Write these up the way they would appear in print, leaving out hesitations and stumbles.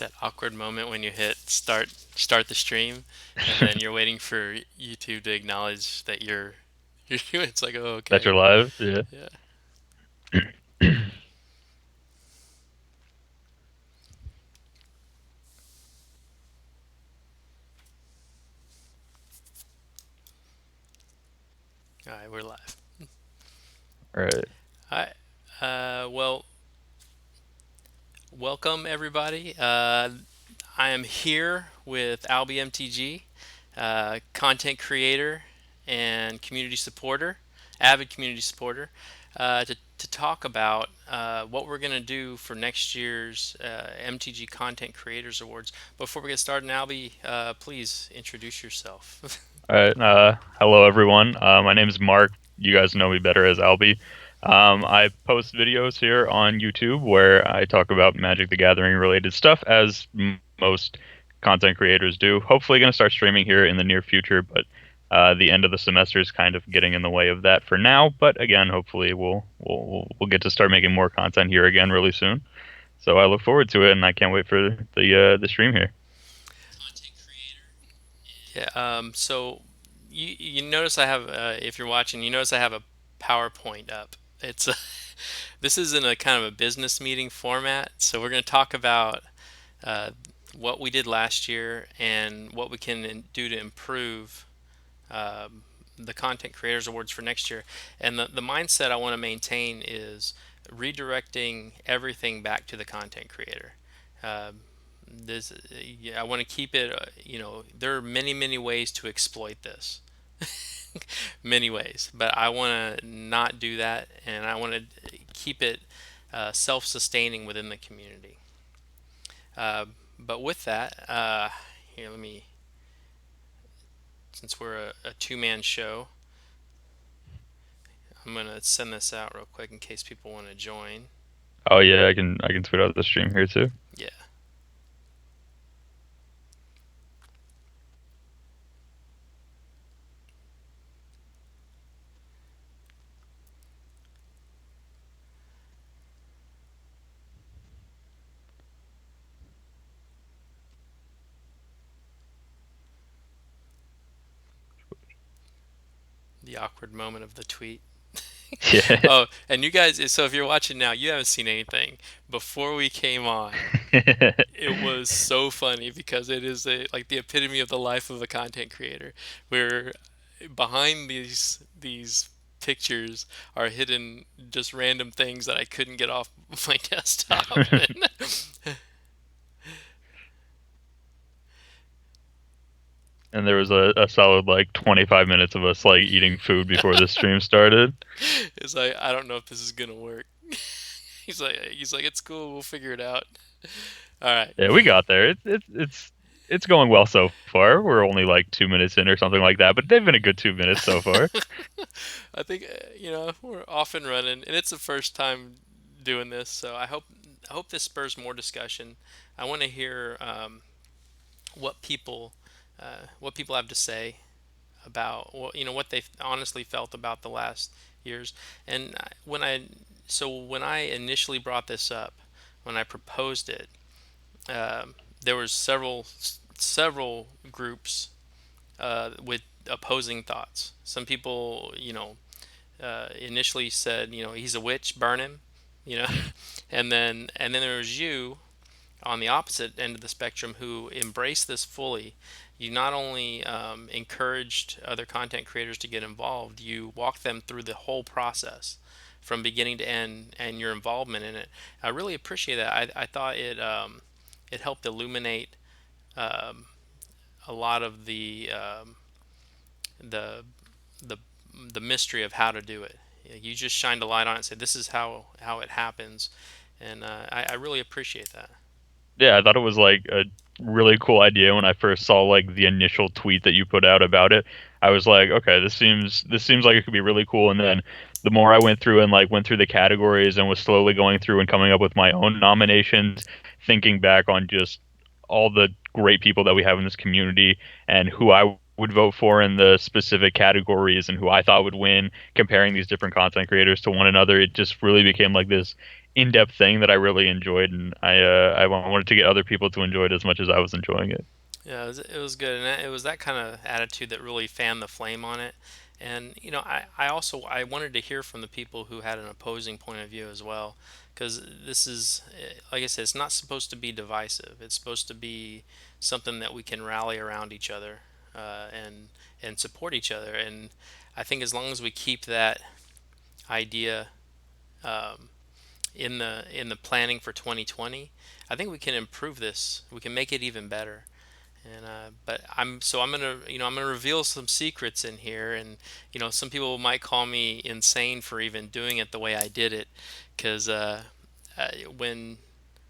that awkward moment when you hit start the stream, and then you're waiting for YouTube to acknowledge that you're it's like, oh, That okay. you're live? Yeah. Yeah. All right, we're live. All right. All right. Well, welcome everybody. I am here with AlbyMTG, content creator and community supporter, avid community supporter, to talk about what we're going to do for next year's MTG Content Creators Awards. Before we get started, Albie, please introduce yourself. All right. Hello, everyone. My name is Mark. You guys know me better as Albie. I post videos here on YouTube where I talk about Magic the Gathering related stuff, as most content creators do. Hopefully, going to start streaming here in the near future, but the end of the semester is kind of getting in the way of that for now. But again, hopefully, we'll get to start making more content here again really soon. So I look forward to it, and I can't wait for the stream here. Yeah. So you notice I have, if you're watching, you notice I have a PowerPoint up. It's this is in a kind of a business meeting format, so we're going to talk about uh, what we did last year and what we can do to improve the Content Creators Awards for next year. And the mindset I want to maintain is redirecting everything back to the content creator. Uh, this, yeah, I want to keep it. There are many, many ways to exploit this. Many ways, but I want to not do that, and I want to keep it self-sustaining within the community. Uh, but with that, here, let me, since we're a two-man show, I'm gonna send this out real quick in case people want to join. Oh yeah, I can tweet out the stream here too. Yeah, the awkward moment of the tweet. Yeah. Oh, and you guys, so if you're watching now, you haven't seen anything. Before we came on, it was so funny because it is like the epitome of the life of a content creator, where behind these pictures are hidden just random things that I couldn't get off my desktop. And there was a solid like 25 minutes of us like eating food before the stream started. It's like, I don't know if this is gonna work. He's like it's cool, we'll figure it out. All right. Yeah, we got there. It's going well so far. We're only like 2 minutes in or something like that, but they've been a good 2 minutes so far. I think we're off and running, and it's the first time doing this, so I hope this spurs more discussion. I want to hear what people what people have to say about what they honestly felt about the last years. And when I initially brought this up, when I proposed it, there was several groups with opposing thoughts. Some people, initially said, he's a witch, burn him, you know, and then there was you on the opposite end of the spectrum who embraced this fully. You not only encouraged other content creators to get involved, you walked them through the whole process from beginning to end and your involvement in it. I really appreciate that. I thought it helped illuminate um, a lot of the the the mystery of how to do it. You just shined a light on it and said, this is how it happens. And I really appreciate that. Yeah, I thought it was like a really cool idea when I first saw like the initial tweet that you put out about it. I was like, okay, this seems like it could be really cool. And then the more I went through and like went through the categories and was slowly going through and coming up with my own nominations, thinking back on just all the great people that we have in this community and who I would vote for in the specific categories and who I thought would win, comparing these different content creators to one another. It just really became like this in-depth thing that I really enjoyed, and I wanted to get other people to enjoy it as much as I was enjoying it. Yeah, it was good, and it was that kind of attitude that really fanned the flame on it. And I also I wanted to hear from the people who had an opposing point of view as well, because this is, like I said, it's not supposed to be divisive. It's supposed to be something that we can rally around each other, and support each other. And I think as long as we keep that idea, um, in the planning for 2020, I think we can improve this. We can make it even better. And but I'm gonna reveal some secrets in here, and some people might call me insane for even doing it the way I did it, because uh, when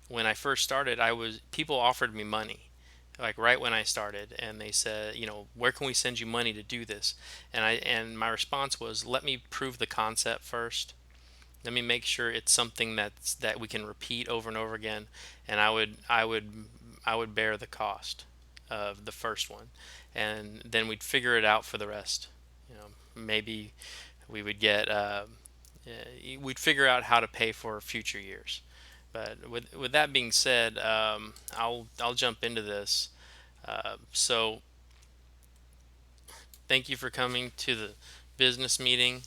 when I first started, I was people offered me money, like right when I started, and they said, where can we send you money to do this? And my response was, let me prove the concept first. Let me make sure it's something that we can repeat over and over again, and I would bear the cost of the first one, and then we'd figure it out for the rest. Maybe we would we'd figure out how to pay for future years. But with that being said, I'll jump into this. So thank you for coming to the business meeting,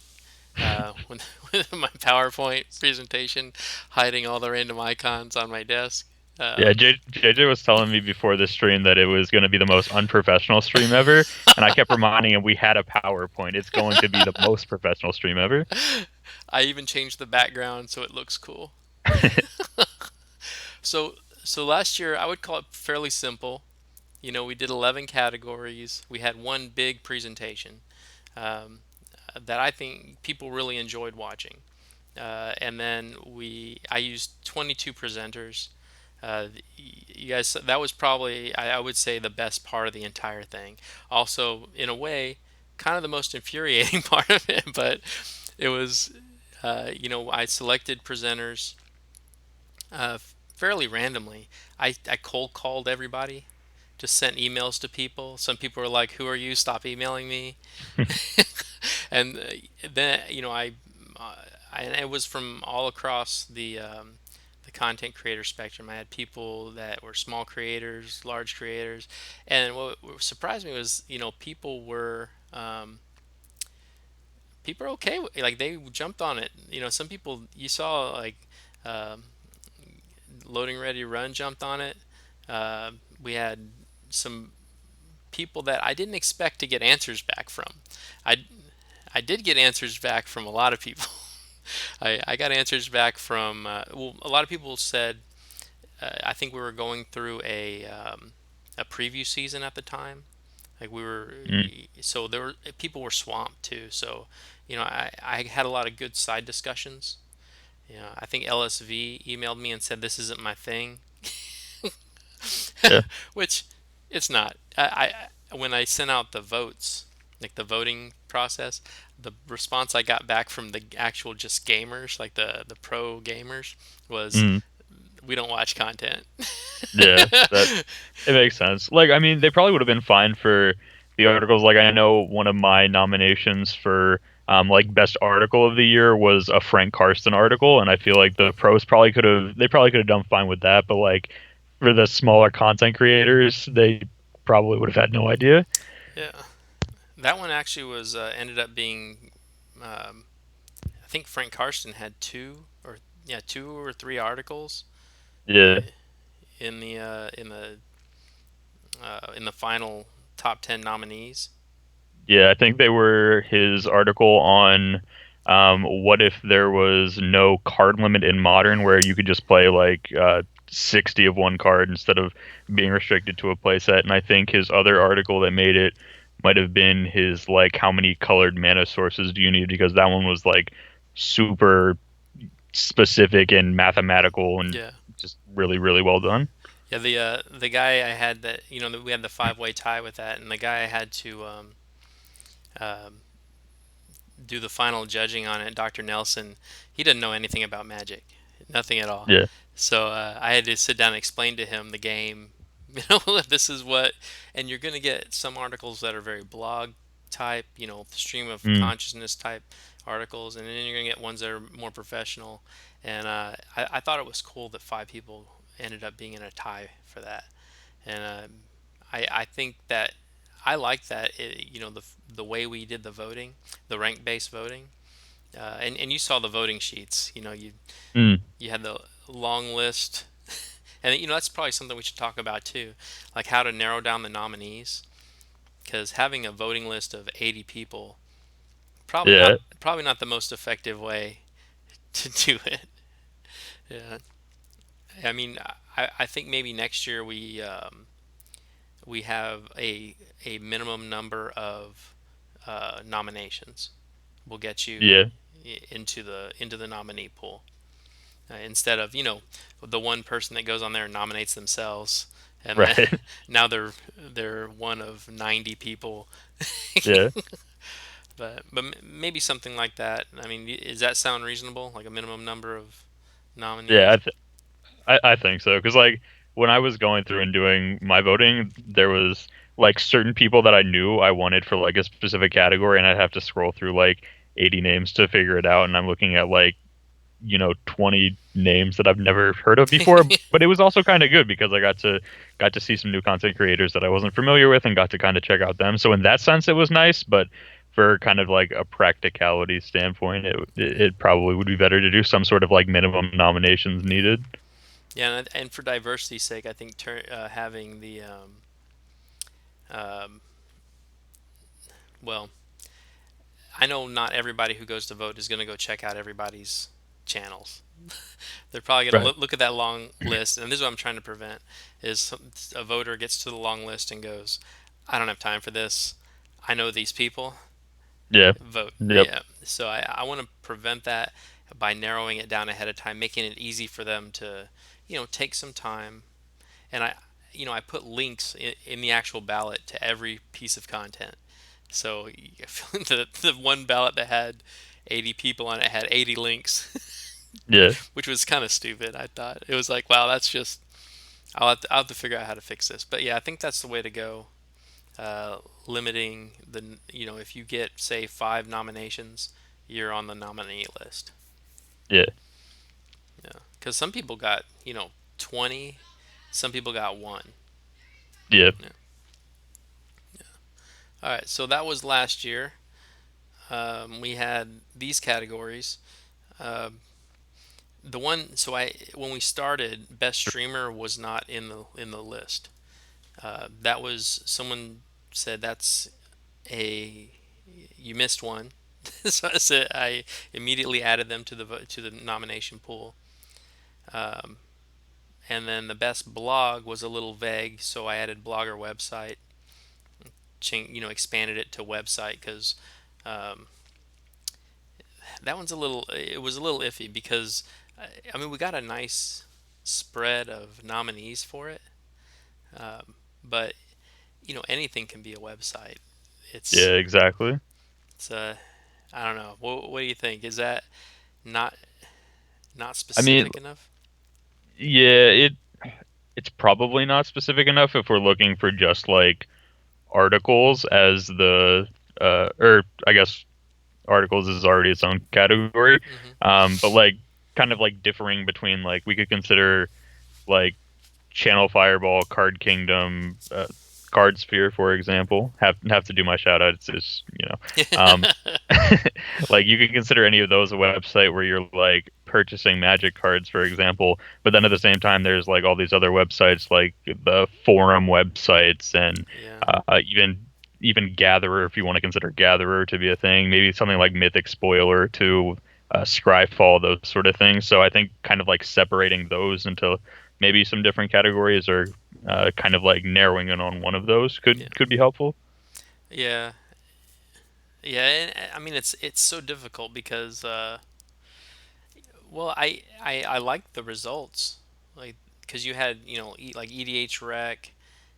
with my PowerPoint presentation, hiding all the random icons on my desk. Yeah, Um, JJ was telling me before the stream that it was going to be the most unprofessional stream ever, and I kept reminding him we had a PowerPoint. It's going to be the most professional stream ever. I even changed the background so it looks cool. So last year I would call it fairly simple. We did 11 categories. We had one big presentation, um, that I think people really enjoyed watching. And then I used 22 presenters. You guys, that was probably, I would say, the best part of the entire thing. Also, in a way, kind of the most infuriating part of it, but it was, I selected presenters, fairly randomly. I cold called everybody, just sent emails to people. Some people were like, "Who are you? Stop emailing me." And then and it was from all across the content creator spectrum. I had people that were small creators, large creators, and what surprised me was, people are okay with, like, they jumped on it. Some people you saw, like, um, loading ready run jumped on it. We had some people that I didn't expect to get answers back from. I I did get answers back from a lot of people. I got answers back from, well, a lot of people said, I think we were going through a preview season at the time. Like, Mm, so there were people were swamped too. So I had a lot of good side discussions. I think LSV emailed me and said this isn't my thing, yeah. which it's not. When I sent out the votes, like the voting process, the response I got back from the actual just gamers, like the pro gamers, was, Mm, we don't watch content. yeah, that it makes sense. Like, I mean, they probably would have been fine for the articles. Like, I know one of my nominations for like best article of the year was a Frank Karsten article, and I feel like the pros probably could have done fine with that, but like for the smaller content creators, they probably would have had no idea. Yeah, that one actually was, ended up being. I think Frank Karsten had two or three articles Yeah. in the final top 10 nominees. Yeah, I think they were his article on what if there was no card limit in Modern, where you could just play like 60 of one card instead of being restricted to a playset. And I think his other article that made it might have been his like how many colored mana sources do you need, because that one was like super specific and mathematical and Yeah. just really, really well done. Yeah, the guy I had that, we had the five-way tie with that, and the guy I had to, um, do the final judging on it, Dr. Nelson, he didn't know anything about Magic, nothing at all. Yeah. So I had to sit down and explain to him the game, You know, this is what, and you're going to get some articles that are very blog type, stream of Mm, consciousness type articles, and then you're going to get ones that are more professional. And I thought it was cool that five people ended up being in a tie for that. And I think that I like that, the way we did the voting, the rank based voting. And you saw the voting sheets. mm, You had the long list, and that's probably something we should talk about too, like how to narrow down the nominees. Because having a voting list of 80 people, yeah, probably not the most effective way to do it. Yeah, I mean, I think maybe next year we have a minimum number of nominations. Will get you yeah, into the nominee pool. Instead of the one person that goes on there and nominates themselves, and then right, now they're one of 90 people. yeah, But maybe something like that. I mean, does that sound reasonable? Like a minimum number of yeah. nominees? I think so because like when I was going through and doing my voting, there was like certain people that I knew I wanted for like a specific category, and I'd have to scroll through like 80 names to figure it out. And I'm looking at like 20 names that I've never heard of before. But it was also kind of good because I got to see some new content creators that I wasn't familiar with and got to kind of check out them. So in that sense, it was nice. But for kind of like a practicality standpoint, it probably would be better to do some sort of like minimum nominations needed. Yeah, and for diversity's sake, I think having the um, well, I know not everybody who goes to vote is going to go check out everybody's channels. They're probably going to Right. look at that long list, and this is what I'm trying to prevent: is a voter gets to the long list and goes, "I don't have time for this. I know these people. Yeah. Vote." Yep. Yeah. So I want to prevent that by narrowing it down ahead of time, making it easy for them to, take some time. And I put links in the actual ballot to every piece of content. So the one ballot that had 80 people on it had 80 links, Yeah. which was kind of stupid. I thought it was like, wow, that's just. I'll have to figure out how to fix this. But yeah, I think that's the way to go. Uh, Limiting if you get say 5 nominations, you're on the nominee list. Yeah. Yeah, because some people got 20, some people got one. Yeah. Yeah. All right, so that was last year. We had these categories. Um the one so I when we started, best streamer was not in the list. That was someone said that's a you missed one. So I immediately added them to the nomination pool. Um, and then the best blog was a little vague, so I added blogger website. Expanded it to website because um, that one's it was a little iffy because I mean we got a nice spread of nominees for it, but anything can be a website. It's Yeah, exactly. it's I don't know. What do you think? Is that not not I mean, specific enough? yeah, it's probably not specific enough if we're looking for just like articles as the or I guess articles is already its own category. Hmm. But like kind of like differing between like we could consider like Channel Fireball, Card Kingdom, Card Sphere, for example. Have to do my shout out. It's um, like you can consider any of those a website where you're like purchasing Magic cards, for example. But then at the same time, there's like all these other websites, like the forum websites, and Yeah. even Gatherer, if you want to consider Gatherer to be a thing. Maybe something like Mythic Spoiler to Scryfall, those sort of things. So I think kind of like separating those into maybe some different categories or kind of like narrowing in on one of those Yeah. could be helpful. Yeah. Yeah. And I mean, it's so difficult because well, I like the results, like because you had like EDH Rec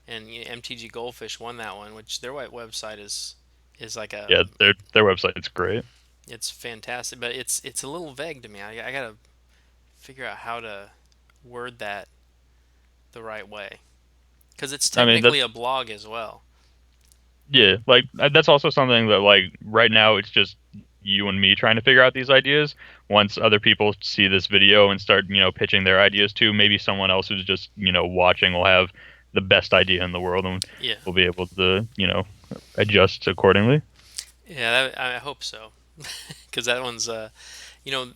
and MTG Goldfish won that one, which their website is like Yeah, their website's great. it's fantastic, but it's a little vague to me. I gotta figure out how to word that the right way. because it's I mean, technically a blog as well. yeah, like that's also something that like right now it's just you and me trying to figure out these ideas. Once other people see this video and start, pitching their ideas too, maybe someone else who's just, watching will have the best idea in the world and Yeah, will be able to, adjust accordingly. yeah, I hope so, because that one's you know,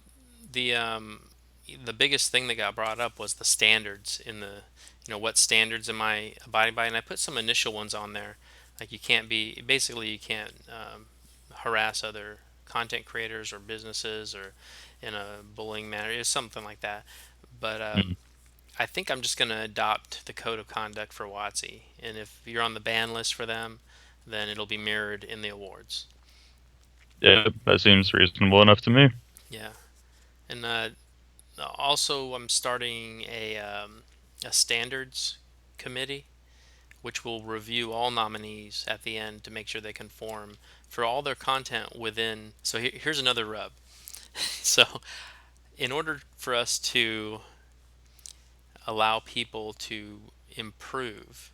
the biggest thing that got brought up was the standards in the, what standards am I abiding by? And I put some initial ones on there, like you can't be, basically you can't harass other content creators or businesses or in a bullying manner, it's something like that. But Mm. I think I'm just going to adopt the code of conduct for WATSO, and if you're on the ban list for them, then it'll be mirrored in the awards. Yeah, that seems reasonable enough to me. Yeah, and also I'm starting a standards committee, which will review all nominees at the end to make sure they conform for all their content within. So here's another rub. So in order for us to allow people to improve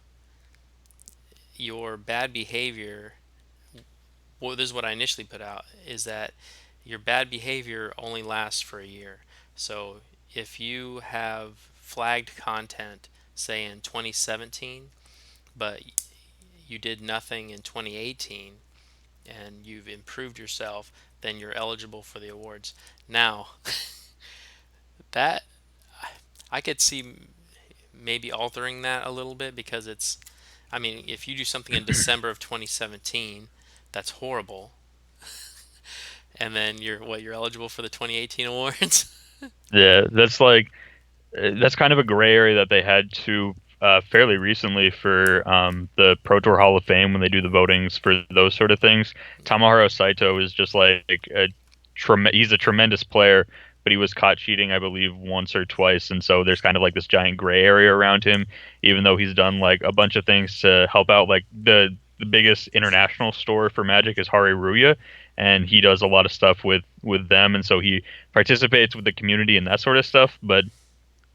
your bad behavior, well, this is what I initially put out, is that your bad behavior only lasts for a year. So if you have flagged content, say in 2017, but you did nothing in 2018 and you've improved yourself, then you're eligible for the awards. Now, that I could see maybe altering that a little bit because it's, I mean, if you do something in December of 2017, that's horrible. And then you're eligible for the 2018 awards. Yeah, that's kind of a gray area that they had to fairly recently for the Pro Tour Hall of Fame when they do the votings for those sort of things. Tamaharo Saito is just like he's a tremendous player, but he was caught cheating, I believe, once or twice, and so there's kind of like this giant gray area around him, even though he's done like a bunch of things to help out. Like the biggest international store for Magic is Hare Ruya, and he does a lot of stuff with them, and so he participates with the community and that sort of stuff, but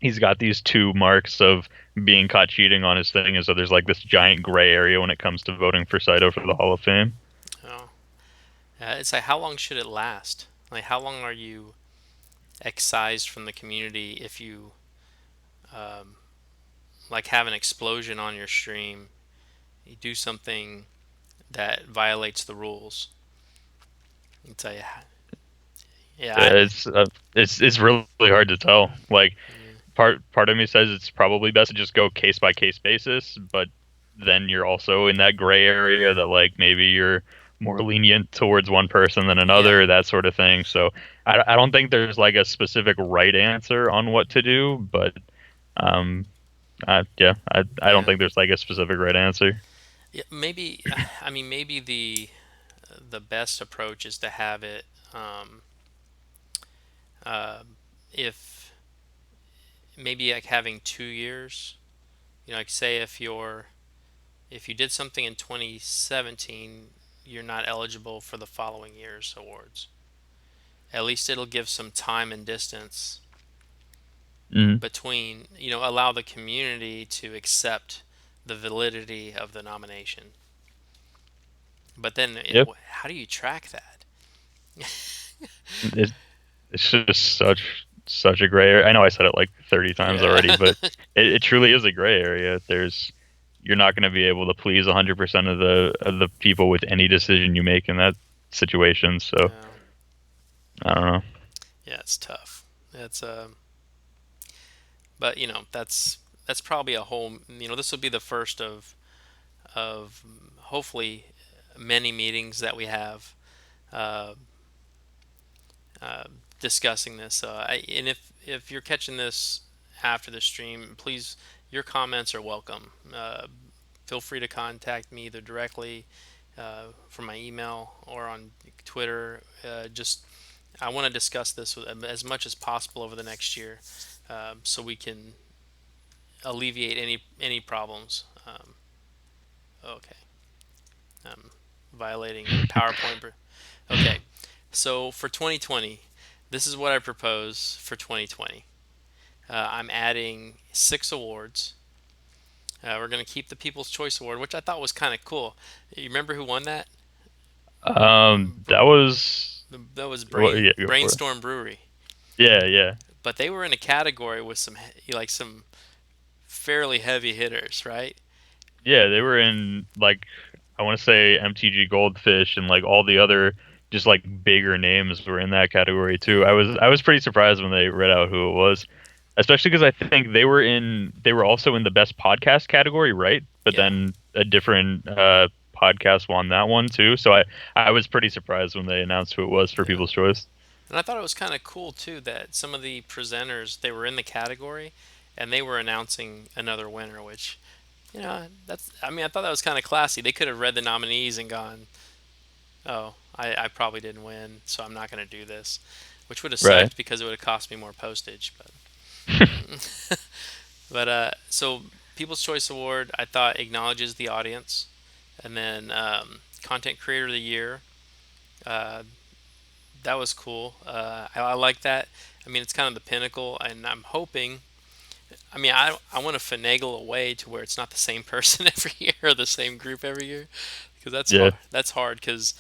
he's got these two marks of being caught cheating on his thing, and so there's like this giant gray area when it comes to voting for Saito for the Hall of Fame. Oh, it's like how long should it last? Like how long are you excised from the community if you um, like have an explosion on your stream, you do something that violates the rules? It's like, yeah, It's really hard to tell. Like yeah, part of me says it's probably best to just go case by case basis, but then you're also in that gray area that like maybe you're more lenient towards one person than yeah, another, that sort of thing. So I don't think there's like a specific right answer on what to do, but um, yeah, I don't yeah. think there's like a specific right answer. Yeah, maybe. I mean, maybe the best approach is to have it. Um, uh, if maybe like having 2 years. Like say if you did something in 2017, you're not eligible for the following year's awards. At least it'll give some time and distance Hmm. between, allow the community to accept the validity of the nomination. But then, Yep. how do you track that? It's it's just such a gray area. I know I said it like 30 times Yeah. already, but it truly is a gray area. You're not going to be able to please 100% of the people with any decision you make in that situation. So Yeah. I don't know. Yeah, it's tough. It's but that's probably a whole. This will be the first of hopefully many meetings that we have uh, uh, discussing this. And if you're catching this after the stream, please, your comments are welcome. Feel free to contact me either directly from my email or on Twitter. Just I want to discuss this with, as much as possible over the next year, so we can alleviate any problems. Okay, I'm violating your PowerPoint. Okay, so for 2020, this is what I propose for 2020. I'm adding 6 awards. We're gonna keep the People's Choice Award, which I thought was kind of cool. You remember who won that? That was That was well, yeah, go for it. Brainstorm Brewery, Yeah, yeah. but they were in a category with some fairly heavy hitters, right? Yeah, they were in like I want to say MTG Goldfish and like all the other just like bigger names were in that category too. Yeah, I was pretty surprised when they read out who it was, especially because I think they were also in the best podcast category, right? But yeah, then a different podcast won that one too. So I was pretty surprised when they announced who it was for yeah. People's Choice. And I thought it was kind of cool too that some of the presenters they were in the category, and they were announcing another winner, which that's I mean I thought that was kind of classy. They could have read the nominees and gone, oh, I probably didn't win, so I'm not going to do this, which would have Right. sucked because it would have cost me more postage. So People's Choice Award, I thought acknowledges the audience, and then Content Creator of the Year, uh, that was cool. I like that. I mean, it's kind of the pinnacle, and I'm hoping. I mean, I want to finagle a way to where it's not the same person every year or the same group every year, because that's Yeah. hard. That's hard because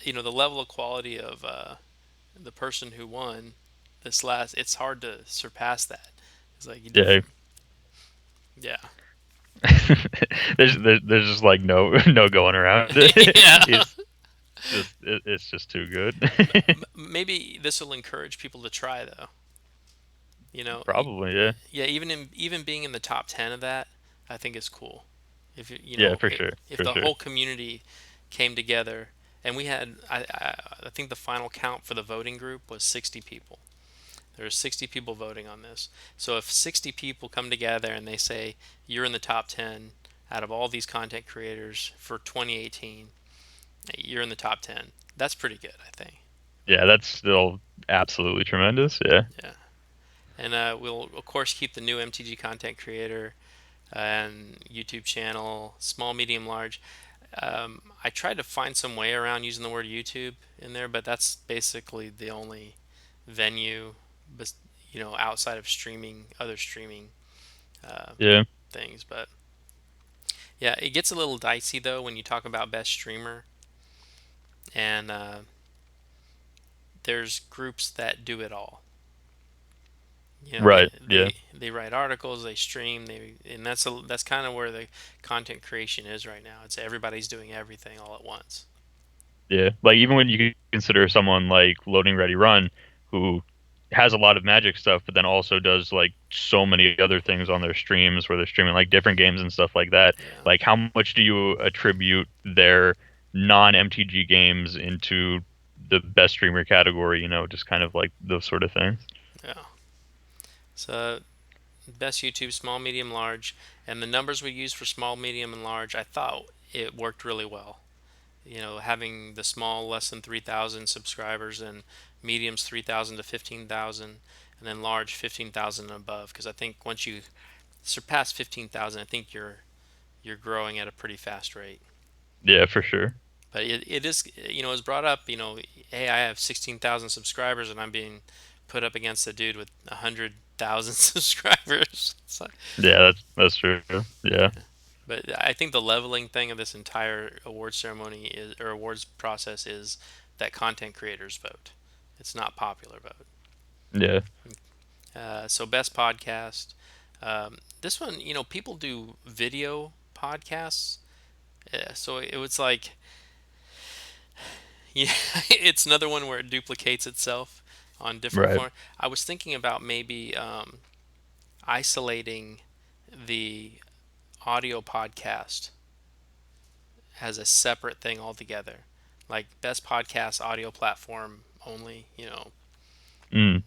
the level of quality of the person who won this last. It's hard to surpass that. It's like you Yeah. def- yeah. There's just like no going around it. Yeah. It's just too good. Maybe this will encourage people to try though. You know, Probably, yeah. yeah. Even being in the top 10 of that, I think is cool. If Yeah, for sure. if For the sure. whole community came together, and we had, I think the final count for the voting group was 60 people. There are 60 people voting on this. So if 60 people come together and they say you're in the top 10 out of all these content creators for 2018, you're in the top 10. That's pretty good, I think. Yeah, that's still absolutely tremendous. Yeah. Yeah. And we'll of course keep the new MTG content creator and YouTube channel, small, medium, large. I tried to find some way around using the word YouTube in there, but that's basically the only venue, outside of streaming, other streaming uh, Yeah. things. But yeah, it gets a little dicey though when you talk about best streamer, and there's groups that do it all. Right. Yeah. They write articles, they stream, and that's kind of where the content creation is right now. It's everybody's doing everything all at once. Yeah. Like even when you consider someone like Loading Ready Run, who has a lot of Magic stuff, but then also does like so many other things on their streams where they're streaming like different games and stuff like that. Yeah, Like how much do you attribute their non-MTG games into the best streamer category, just kind of like those sort of things. yeah. So best YouTube, small, medium, large, and the numbers we use for small, medium, and large, I thought it worked really well. Having the small less than 3,000 subscribers and mediums 3,000 to 15,000, and then large 15,000 and above. Because I think once you surpass 15,000, I think you're growing at a pretty fast rate. Yeah, for sure. But it is, it's brought up, hey, I have 16,000 subscribers and I'm being put up against a dude with 100,000 subscribers. Yeah, that's true. Yeah. But I think the leveling thing of this entire award ceremony or awards process is that content creators vote. It's not popular vote. Yeah. So best podcast. This one, people do video podcasts. So it was like, yeah, it's another one where it duplicates itself on different Right. forms. I was thinking about maybe isolating the audio podcast as a separate thing altogether, like best podcast audio platform only.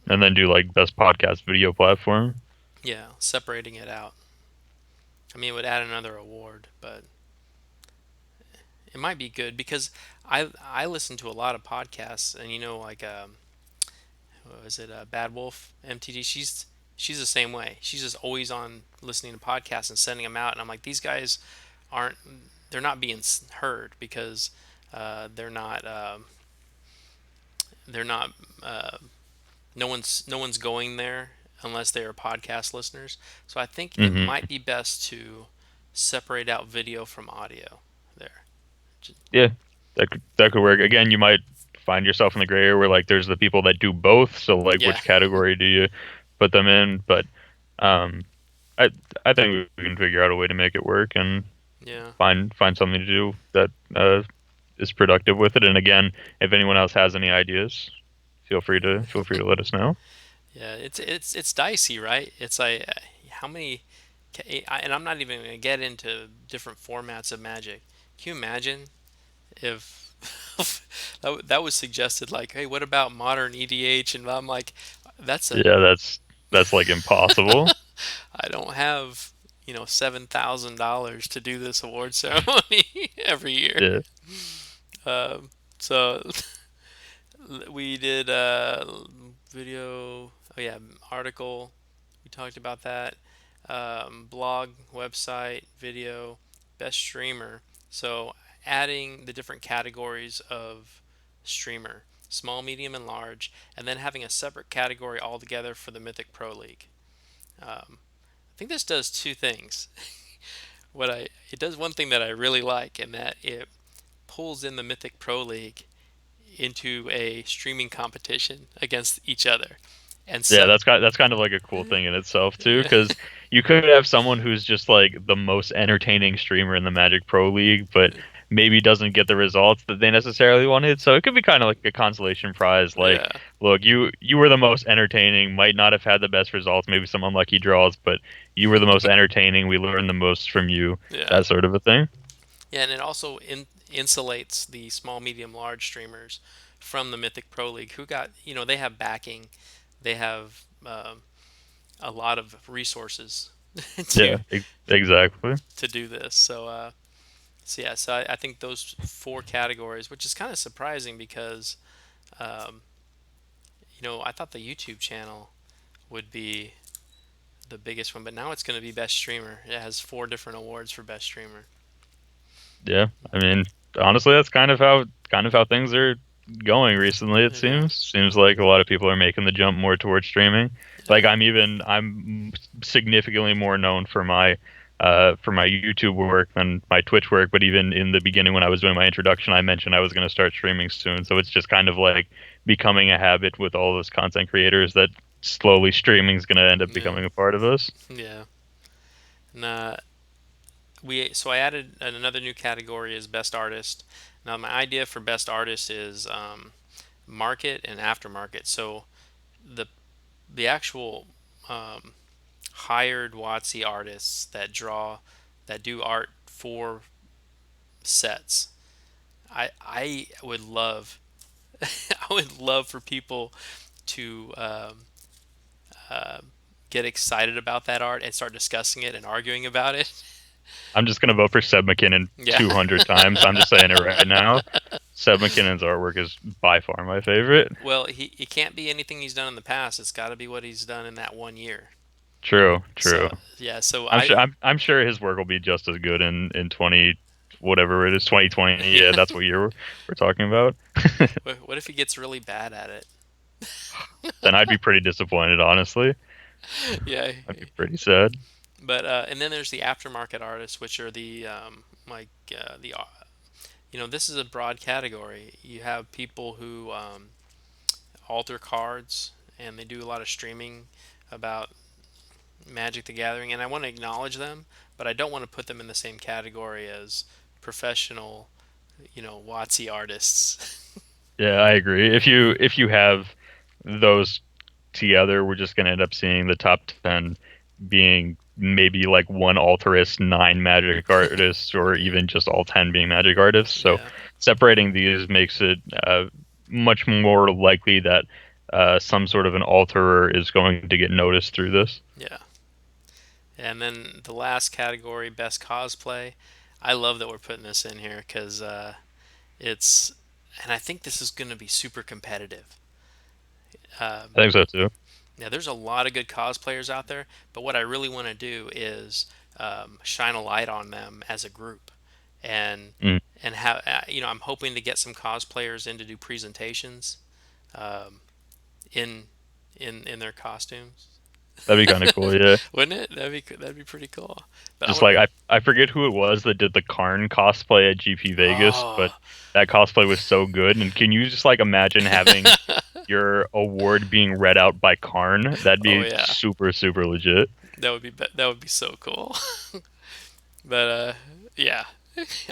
And then do like best podcast video platform. Yeah, separating it out. I mean, it would add another award, but it might be good because I listen to a lot of podcasts, and like what was it, Bad Wolf MTG? She's the same way. She's just always on listening to podcasts and sending them out, and I'm like, these guys aren't they're not being heard because they're not they're not no one's going there unless they are podcast listeners. So I think it Hmm. might be best to separate out video from audio there. Yeah, that could work. Again, you might find yourself in the gray area where like there's the people that do both. So like, Yeah, which category do you put them in? But um, I I think we can figure out a way to make it work and yeah, find something to do that is productive with it. And again, if anyone else has any ideas, feel free to let us know. yeah. It's dicey, right? It's like how many, and I'm not even gonna get into different formats of Magic. Can you imagine if that was suggested? Like, hey, what about modern EDH? And I'm like, that's a Yeah, that's like impossible. I don't have $7,000 to do this award ceremony every year. Yeah, So we did video. Oh yeah, article. We talked about that. Blog, website, video, best streamer. So adding the different categories of streamer, small, medium, and large, and then having a separate category altogether for the Mythic Pro League. I think this does two things. It does one thing that I really like, and that it pulls in the Mythic Pro League into a streaming competition against each other. And yeah, so, that's kind of like a cool thing in itself too, yeah, because you could have someone who's just like the most entertaining streamer in the Magic Pro League, but maybe doesn't get the results that they necessarily wanted. So it could be kind of like a consolation prize. Like, yeah, look, you were the most entertaining, might not have had the best results, maybe some unlucky draws, but you were the most entertaining. We learned the most from you. yeah, That sort of a thing. yeah, and it also insulates the small, medium, large streamers from the Mythic Pro League, who got they have backing, they have a lot of resources to Yeah, exactly. do this. So yeah, so I think those four categories, which is kind of surprising because um, I thought the YouTube channel would be the biggest one, but now it's going to be best streamer. It has four different awards for best streamer. Yeah, I mean, honestly, that's kind of how things are going recently. It Yeah, seems like a lot of people are making the jump more towards streaming. Like yeah, I'm significantly more known for my YouTube work than my Twitch work. But even in the beginning, when I was doing my introduction, I mentioned I was going to start streaming soon. So it's just kind of like becoming a habit with all those content creators that slowly streaming is going to end up yeah, becoming a part of us. yeah. And I added another new category as best artist. Now my idea for best artist is market and aftermarket. So the actual um, hired WATSO artists that do art for sets. I would love I would love for people to uh, get excited about that art and start discussing it and arguing about it. I'm just going to vote for Seb McKinnon Yeah. 200 times. I'm just saying it right now. Seb McKinnon's artwork is by far my favorite. Well, it can't be anything he's done in the past. It's got to be what he's done in that one year. True, true. So yeah, so I'm sure I'm sure his work will be just as good in 20 whatever it is 2020. Yeah, yeah. that's what year we're talking about. What if he gets really bad at it? Then I'd be pretty disappointed, honestly. Yeah, I'd be pretty sad. but and then there's the aftermarket artists, which are the like the this is a broad category. You have people who alter cards, and they do a lot of streaming about Magic the Gathering, and I want to acknowledge them, but I don't want to put them in the same category as professional, WotC artists. Yeah, I agree. If you have those together, we're just gonna end up seeing the top 10 being maybe like one altarist, nine magic artists, or Yeah, even just all 10 being magic artists. So yeah, separating these makes it much more likely that some sort of an alterer is going to get noticed through this. yeah. And then the last category, best cosplay. I love that we're putting this in here because it's, and I think this is going to be super competitive. Um, I think so too. Now, there's a lot of good cosplayers out there, but what I really want to do is shine a light on them as a group, and Mm. have I'm hoping to get some cosplayers in to do presentations um, in in their costumes. That'd be kind of cool. Yeah. Wouldn't it? That'd be pretty cool. But I Just want. like I forget who it was that did the Karn cosplay at GP Vegas, but Oh, that cosplay was so good. And can you just like imagine having your award being read out by Karn? That'd oh be yeah, super, super legit. that would be so cool. But yeah,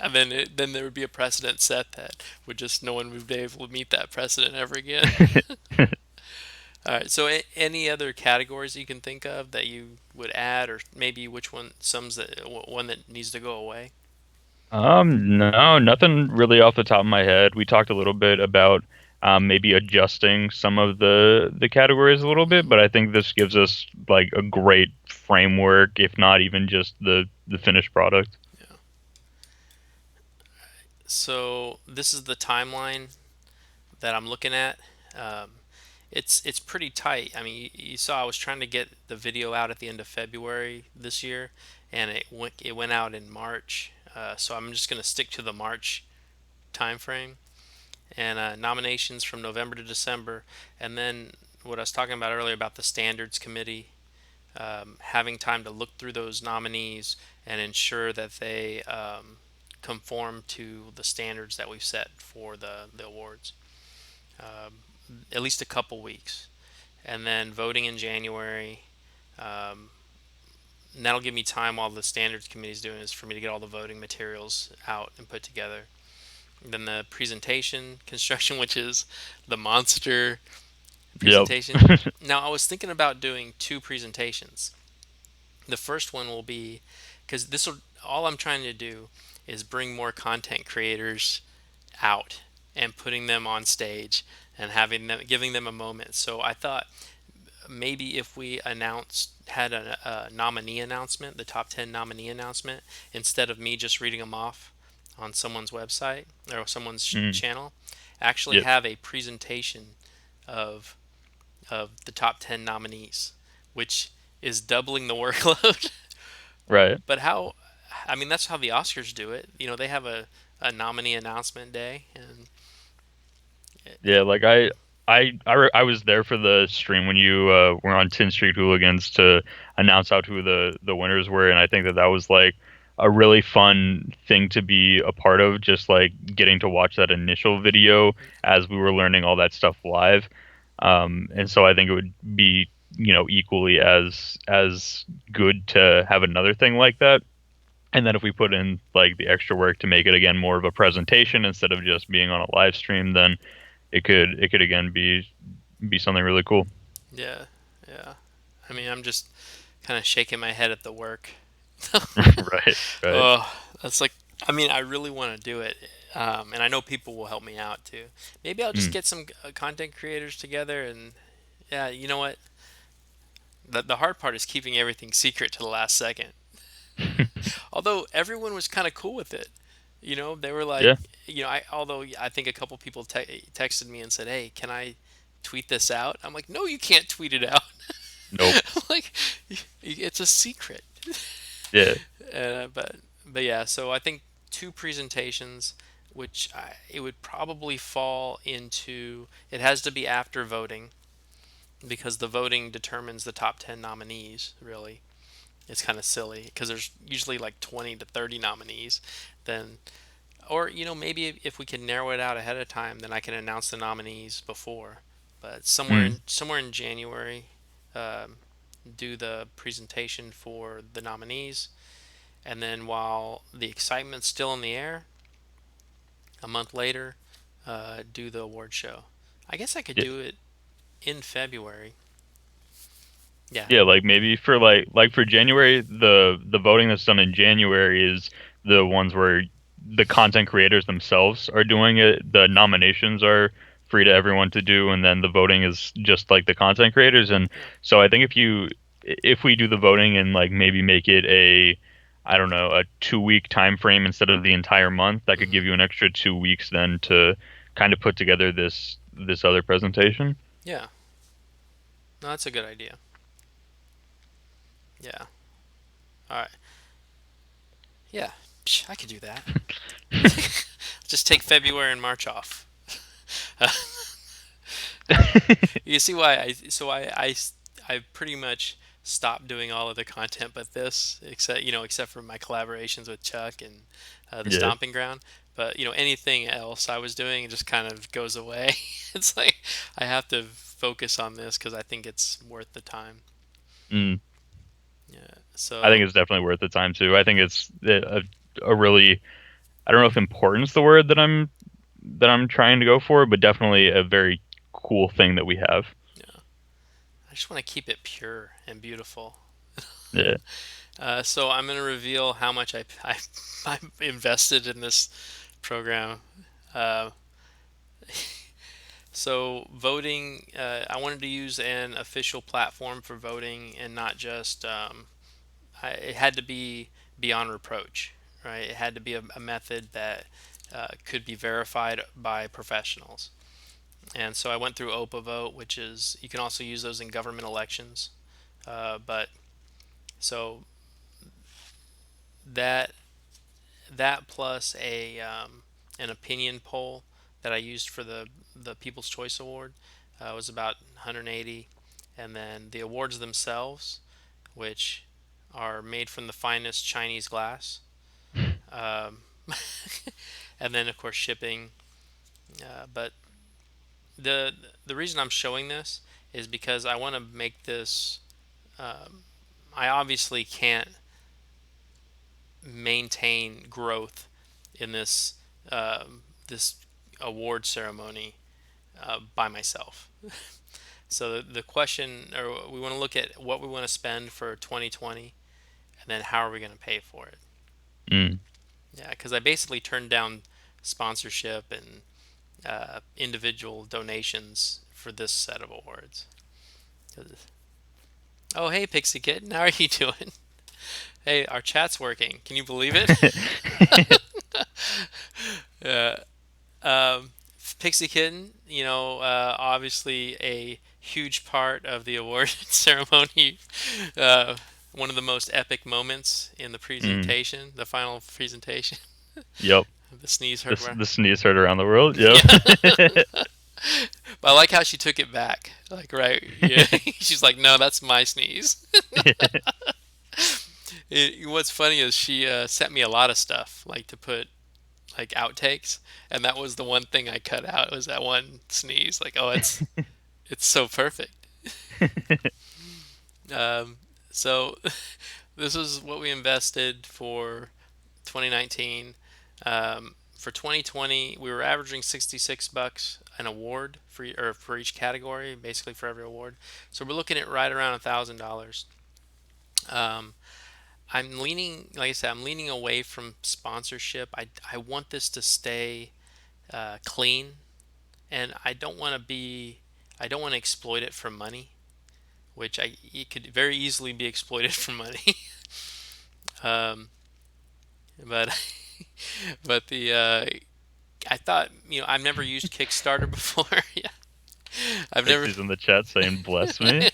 and then there would be a precedent set that would just no one would be able to meet that precedent ever again. All right. So any other categories you can think of that you would add, or maybe which one one that needs to go away? No, nothing really off the top of my head. We talked a little bit about maybe adjusting some of the categories a little bit, Hmm. but I think this gives us like a great framework, if not even just the finished product. Yeah. So this is the timeline that I'm looking at. Um, it's pretty tight. I mean, you saw I was trying to get the video out at the end of February this year, and it went out in March. So I'm just gonna stick to the March time frame, and nominations from November to December, and then what I was talking about earlier about the standards committee, having time to look through those nominees and ensure that they conform to the standards that we've set for the awards. At least a couple weeks, and then voting in January. Um, and that'll give me time while the standards committee is doing this for me to get all the voting materials out and put together. Then the presentation construction, which is the monster Yep. presentation. Now, I was thinking about doing two presentations. The first one will be because this will all I'm trying to do is bring more content creators out and putting them on stage and having them giving them a moment. So I thought maybe if we had a nominee announcement, the top 10 nominee announcement, instead of me just reading them off on someone's website or someone's Mm, channel, actually yep. have a presentation of the top 10 nominees, which is doubling the workload. Right. But how, I mean, that's how the Oscars do it. They have a nominee announcement day, and Yeah, like I was there for the stream when you were on 10th Street Hooligans to announce out who the winners were, and I think that was like a really fun thing to be a part of, just like getting to watch that initial video as we were learning all that stuff live. And so I think it would be, equally as good to have another thing like that. And then if we put in like the extra work to make it again more of a presentation instead of just being on a live stream, then it could again be something really cool. yeah, yeah. I mean, I'm just kind of shaking my head at the work. Right, right. Oh, that's like, I mean, I really want to do it. And I know people will help me out too. Maybe I'll just Mm. get some content creators together and, yeah, you know what? The hard part is keeping everything secret to the last second. Although everyone was kind of cool with it. They were like, Yeah. although I think a couple people texted me and said, "Hey, can I tweet this out?" I'm like, "No, you can't tweet it out." Nope. I'm like, it's a secret. Yeah. But yeah, so I think two presentations, it would probably fall into. It has to be after voting because the voting determines the top 10 nominees. Really, it's kind of silly because there's usually like 20 to 30 nominees. Then, or maybe if we can narrow it out ahead of time, then I can announce the nominees before. But Mm. somewhere in January, um, do the presentation for the nominees, and then while the excitement's still in the air, a month later, do the award show. I guess I could Yeah. do it in February. Yeah. Yeah, like maybe for like for January, the voting that's done in January is the ones where the content creators themselves are doing it. The nominations are free to everyone to do, and then the voting is just like the content creators. And Yeah. so I think if we do the voting and like maybe make it I don't know, a 2 week time frame instead of the entire month, that could Hmm. give you an extra 2 weeks then to kind of put together this other presentation. Yeah. No, that's a good idea. Yeah. All right. Yeah. Psh, I could do that. Just take February and March off. You see why I pretty much stop doing all of the content but this, except for my collaborations with Chuck and the Yeah. Stomping Ground. But anything else I was doing, it just kind of goes away. It's like I have to focus on this because I think it's worth the time. Mm. Yeah. I think So it's definitely worth the time too. I think it's a really, I don't know if important's the word that I'm trying to go for, but definitely a very cool thing that we have. yeah, I just want to keep it pure and beautiful. Yeah. So I'm going to reveal how much I invested in this program. Uh, so voting, I wanted to use an official platform for voting and not just. It had to be beyond reproach, right? It had to be a method that could be verified by professionals. And so I went through OPA Vote, which is you can also use those in government elections. But so that that plus a an opinion poll that I used for the People's Choice Award was about 180, and then the awards themselves, which are made from the finest Chinese glass, um, and then of course shipping. But the the reason I'm showing this is because I want to make this. Um, I obviously can't maintain growth in this award ceremony by myself. So the question, or we want to look at what we want to spend for 2020, and then how are we going to pay for it? Mm. Yeah, because I basically turned down sponsorship and individual donations for this set of awards. Oh, hey, Pixie Kitten, how are you doing? Hey, our chat's working. Can you believe it? Yeah. Um, Pixie Kitten, obviously a huge part of the award ceremony. Uh, One of the most epic moments in the Mm. presentation, the final presentation. Yep. The sneeze hurt. The sneeze heard around the world. Yep. Yeah. But I like how she took it back. Like, right? Yeah. She's like, no, that's my sneeze. What's funny is she sent me a lot of stuff, like to put like outtakes, and that was the one thing I cut out was that one sneeze. Like, oh, it's so perfect. Um, so this is what we invested for 2019. For 2020, we were averaging $66 an award for each category, basically for every award. So we're looking at right around $1,000. Um, I'm leaning, like I said, I'm leaning away from sponsorship. I want this to stay clean, and I don't want to exploit it for money, which it could very easily be exploited for money. um, but but the I thought I've never used Kickstarter before. Yeah, I've never. Pixie's in the chat saying bless me.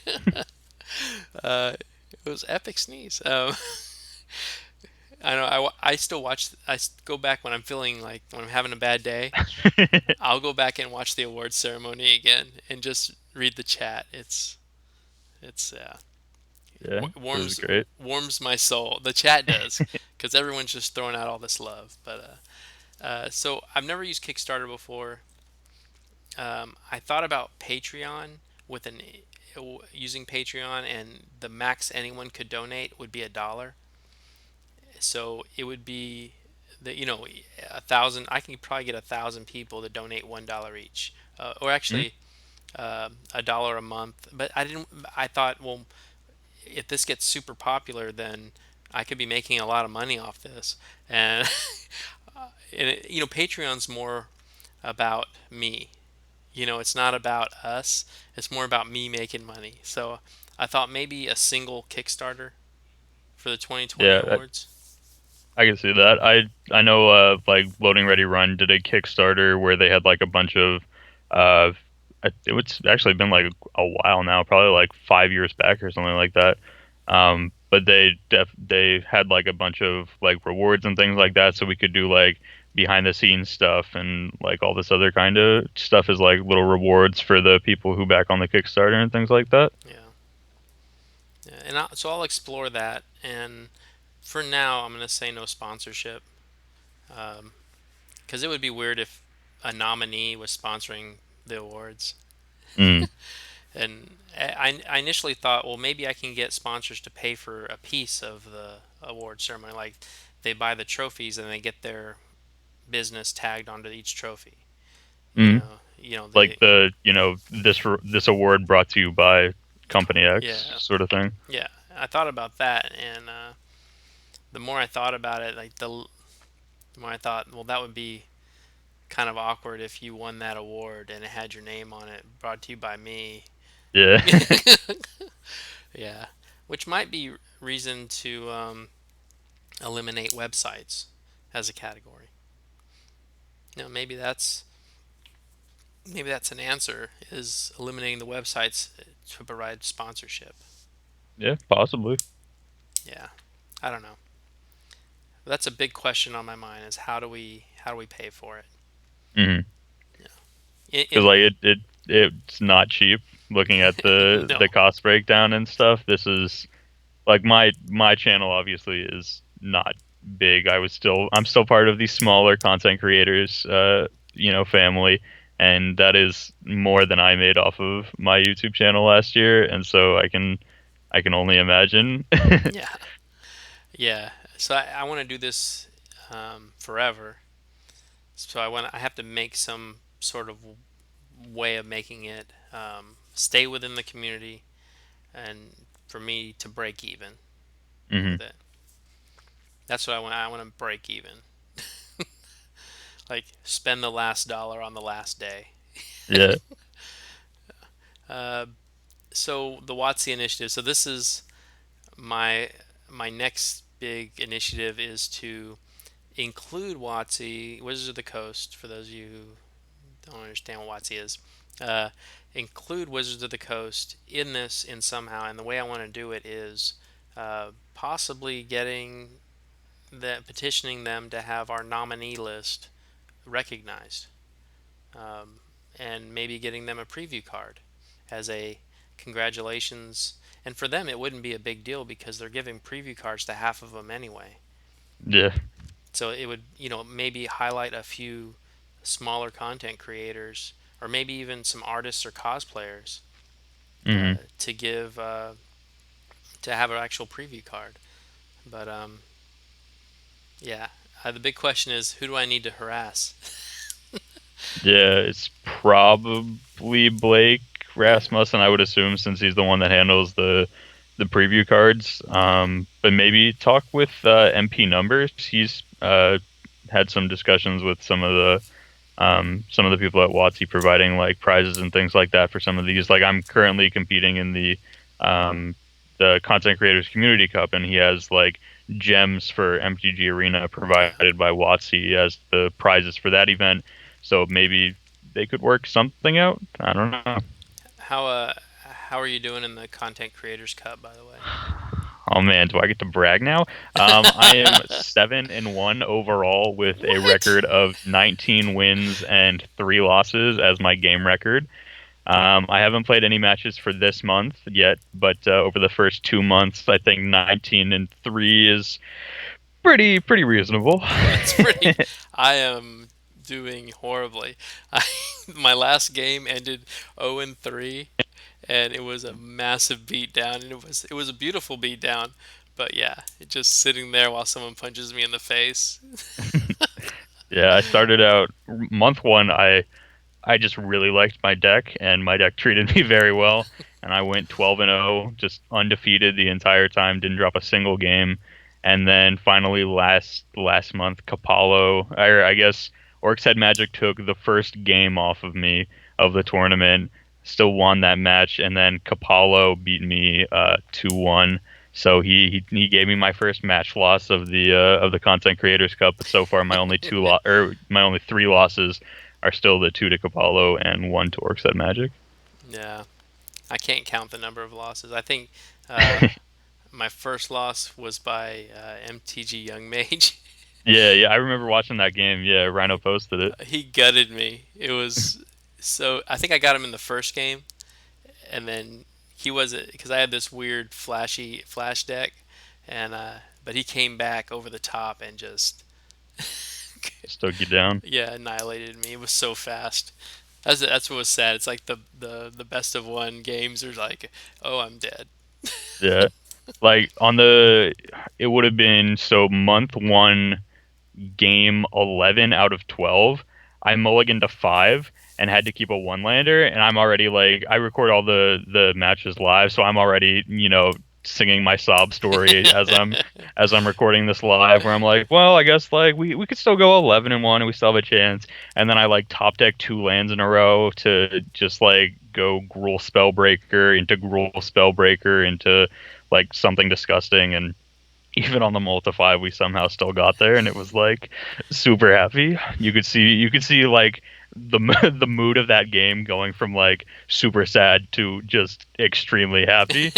It was epic sneeze. I know. I still watch. Go back when I'm feeling like when I'm having a bad day. I'll go back and watch the awards ceremony again and just read the chat. It's Yeah, it was warms great. warms my soul. The chat does because everyone's just throwing out all this love. But so I've never used Kickstarter before. I thought about Patreon with an using Patreon, and the max anyone could donate would be $1. So it would be the 1,000. I can probably get 1,000 people to donate $1 each, or Mm. actually $1 a month. But I didn't. I thought, well, if this gets super popular, then I could be making a lot of money off this. And, Patreon's more about me. It's not about us. It's more about me making money. So I thought maybe a single Kickstarter for the 2020 Yeah, awards. I can see that. I know like Loading Ready Run did a Kickstarter where they had like a bunch of uh it's actually been like a while now, probably like 5 years back or something like that. But they had like a bunch of like rewards and things like that, so we could do like behind the scenes stuff and like all this other kind of stuff is like little rewards for the people who back on the Kickstarter and things like that. Yeah, yeah. and so I'll explore that. And for now, I'm going to say no sponsorship, because it would be weird if a nominee was sponsoring the awards. Mm, And I initially thought, well, maybe I can get sponsors to pay for a piece of the award ceremony. Like they buy the trophies and they get their business tagged onto each trophy. mm. Like The the, this award brought to you by Company X yeah, sort of thing. yeah. I thought about that, and the more I thought about it, the more I thought, well, that would be kind of awkward if you won that award and it had your name on it, brought to you by me. Yeah. Yeah, which might be reason to eliminate websites as a category. Maybe that's an answer, is eliminating the websites to provide sponsorship. Yeah, possibly. Yeah, I don't know. That's a big question on my mind, is how do we pay for it? Hmm. Yeah. Because like it's not cheap. Looking at the No. cost breakdown and stuff, this is like my channel obviously is not big. I'm still part of the smaller content creators family, and that is more than I made off of my YouTube channel last year, and so I can only imagine. Yeah. Yeah. So I want to do this forever. So I have to make some sort of way of making it stay within the community, and for me to break even Hmm. with it. That's what I want. I want to break even. Like spend the last dollar on the last day. Yeah. Uh, so the WATSO initiative. So this is my my next big initiative, is to include WATSO, Wizards of the Coast. For those of you who don't understand what WATSO is, uh, include Wizards of the Coast in this in somehow. And the way I want to do it is possibly petitioning them to have our nominee list recognized, um, and maybe getting them a preview card as a congratulations. And for them, it wouldn't be a big deal because they're giving preview cards to half of them anyway. Yeah. So it would, maybe highlight a few smaller content creators, or maybe even some artists or cosplayers, Hmm. to give to have an actual preview card. But yeah, the big question is, who do I need to harass? Yeah, it's probably Blake Yeah, Rasmussen, I would assume, since he's the one that handles the preview cards. yeah, But maybe talk with MP Numbers. He's had some discussions with some of the people at WotC providing like prizes and things like that for some of these. Like I'm currently competing in um, the Content Creators Community Cup, and he has like gems for MTG Arena yeah. provided by WotC as the prizes for that event. So maybe they could work something out. I don't know. How are you doing in the Content Creators Cup, by the way? Oh man, do I get to brag now? I am 7-1 overall with a What? record of 19 wins and 3 losses as my game record. I haven't played any matches for this month yet, but over the first 2 months, I think 19-3 is pretty reasonable. That's pretty. I am doing horribly. I, my last game ended 0-3, and it was a massive beatdown, and it was a beautiful beatdown. But yeah, just sitting there while someone punches me in the face. Yeah, I started out month one. I just really liked my deck, and my deck treated me very well. And I went 12-0, just undefeated the entire time, didn't drop a single game. And then finally, last month, Capallo, or I guess Orcs Head Magic took the first game off of me of the tournament. Still won that match, and then Capallo beat me 2-1. So he gave me my first match loss of the Content Creators Cup. But so far, my only 3 losses are still the two to Capallo and one to Orcs at Magic. Yeah, I can't count the number of losses. I think my first loss was by MTG Young Mage. Yeah, I remember watching that game. Yeah, Rhino posted it. He gutted me. It was so. I think I got him in the first game, and then he wasn't, because I had this weird flashy flash deck, and but he came back over the top and just Just took you down. yeah, annihilated me. It was so fast. That's what was sad. It's like the best of one games are like, oh, I'm dead. Yeah. Like on the, it would have been so month one, game 11 out of 12. I mulliganed to five and had to keep a one lander, and I'm already like, I record all the matches live, so I'm already, singing my sob story as I'm recording this live, where I'm like, well, I guess like we could still go 11-1 and we still have a chance. And then I like top deck two lands in a row to just like go Gruul Spellbreaker into Gruul Spellbreaker into like something disgusting, and even on the multiply we somehow still got there, and it was like super happy. You could see like the mood of that game going from like super sad to just extremely happy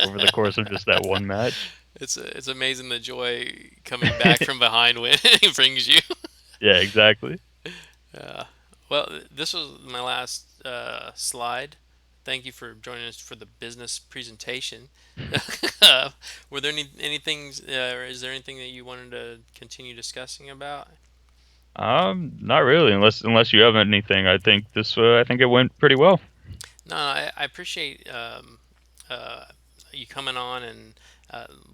over the course of just that one match. It's amazing the joy coming back from behind when it brings you. Yeah, exactly. Uh, well, this was my last slide. Thank you for joining us for the business presentation. uh, were there anything, or is there anything that you wanted to continue discussing about? Not really, unless you have anything. I think it went pretty well. No, I appreciate uh, you coming on and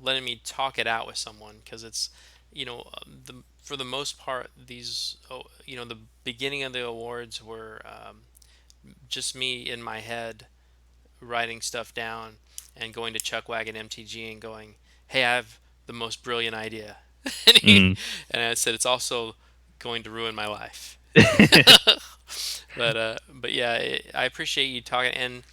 letting me talk it out with someone, because it's, for the most part, these, the beginning of the awards were just me in my head writing stuff down and going to Chuckwagon MTG and going, "Hey, I have the most brilliant idea," and, Mm. and I said it's also going to ruin my life. But yeah, I appreciate you talking, and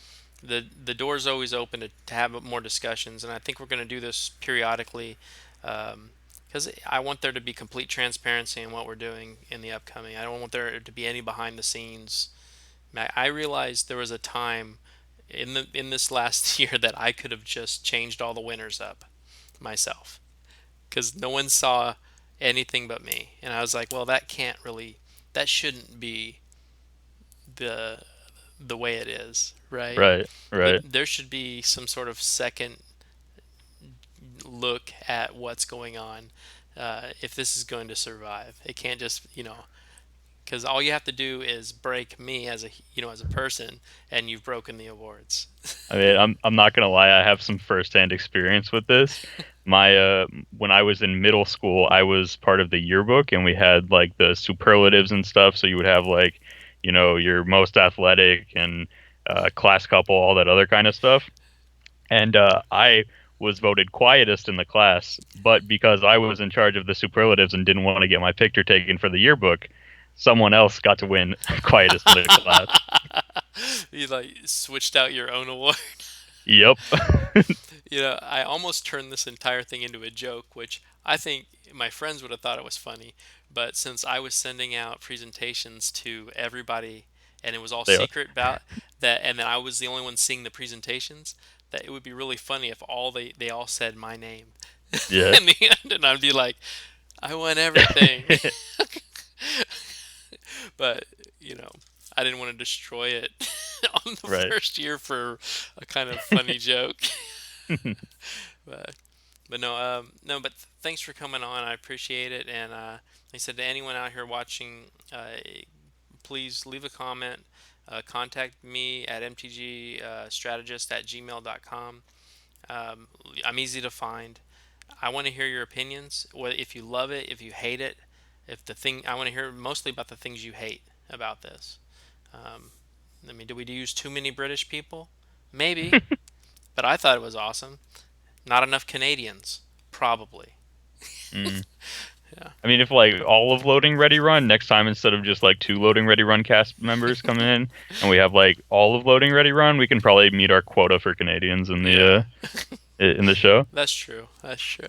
the door's always open to have more discussions, and I think we're going to do this periodically, because I want there to be complete transparency in what we're doing in the upcoming. I don't want there to be any behind the scenes. I realized there was a time in this last year that I could have just changed all the winners up myself, because no one saw anything but me, and I was like, well, that shouldn't be the the way it is, right? Right, right. There should be some sort of second look at what's going on, if this is going to survive. It can't just, because all you have to do is break me as a person, and you've broken the awards. I mean, I'm not gonna lie, I have some firsthand experience with this. My when I was in middle school, I was part of the yearbook, and we had like the superlatives and stuff. So you would have like, your most athletic and class couple, all that other kind of stuff. And I was voted quietest in the class, but because I was in charge of the superlatives and didn't want to get my picture taken for the yearbook, someone else got to win quietest in the class. You like switched out your own award. Yep. I almost turned this entire thing into a joke, which I think my friends would have thought it was funny. But since I was sending out presentations to everybody, and it was all They are. secret about that, and then I was the only one seeing the presentations, that it would be really funny if they all said my name Yeah. in the end, and I'd be like, I won everything. But I didn't want to destroy it on the Right. first year for a kind of funny joke. But no, no. But thanks for coming on. I appreciate it. And like I said, to anyone out here watching, please leave a comment. Contact me at mtgstrategist@gmail.com. I'm easy to find. I want to hear your opinions. If you love it, if you hate it, if the thing I want to hear mostly about the things you hate about this. Um, I mean, do we use too many British people? Maybe, but I thought it was awesome. Not enough Canadians, probably. Mm. Yeah, I mean, if like all of loading ready run next time, instead of just like two loading ready run cast members come in, and we have like all of loading ready run, we can probably meet our quota for Canadians yeah, in the show. that's true. That's true.